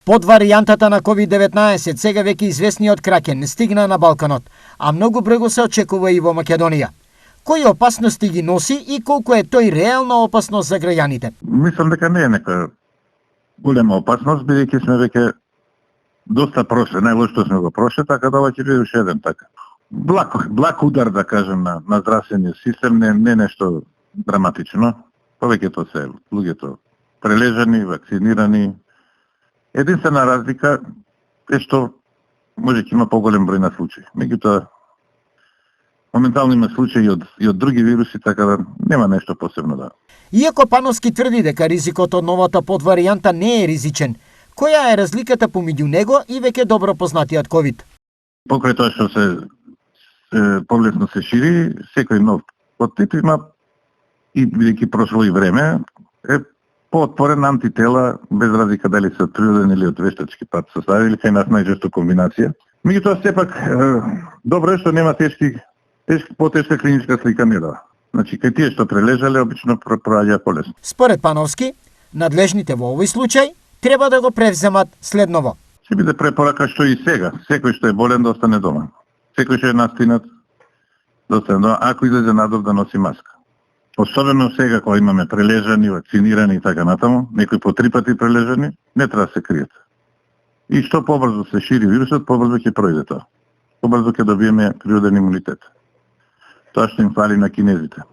Под варијантата на COVID-19, сега веќе известниот кракен, стигна на Балканот, а многу брзо се очекува и во Македонија. Кои опасности ги носи и колку е тој реална опасност за граѓаните? Мислам дека не е нека голема опасност, бидејќи сме веќе доста прошли, најлошо сме го прошли, така да ова ќе биде уште еден така. Благ удар, да кажем, на здравствениот систем, не нешто драматично. Повеќето се луѓето прележани, вакцинирани. Единствена разлика е што може ќе има поголем број на случаи. Меѓутоа, моментално има случаи и од други вируси, така да нема нешто посебно да. Иако Пановски тврди дека ризикот од новата подваријанта не е ризичен, која е разликата помеѓу него и веќе добро познатиот ковид? Покрај тоа што се полесно се шири, секој нов подтип има и бидејќи прошло и време, е поотворен на антитела, без разлика дали се од природен или од вештачки пат состави, или кај нас најчесто комбинација. Меѓутоа сепак добро е што нема потешка клиничка слика не дава. Значи кај тие што прележале обично проаѓа полесно. Според Пановски, надлежните во овој случај треба да го превземат следново. Ќе биде препорака што и сега, секој што е болен да остане дома. Секој што е настинат да остане дома, ако излезе надвор да носи маска. Особено сега кога имаме прележани, вакцинирани и така натаму, некои по 3 пати прележани, не треба да се кријат. И што побрзо се шири вирусот, побрзо ќе пројде тоа. Побрзо ќе добиеме природен имунитет. Тоа што им фали на кинезите.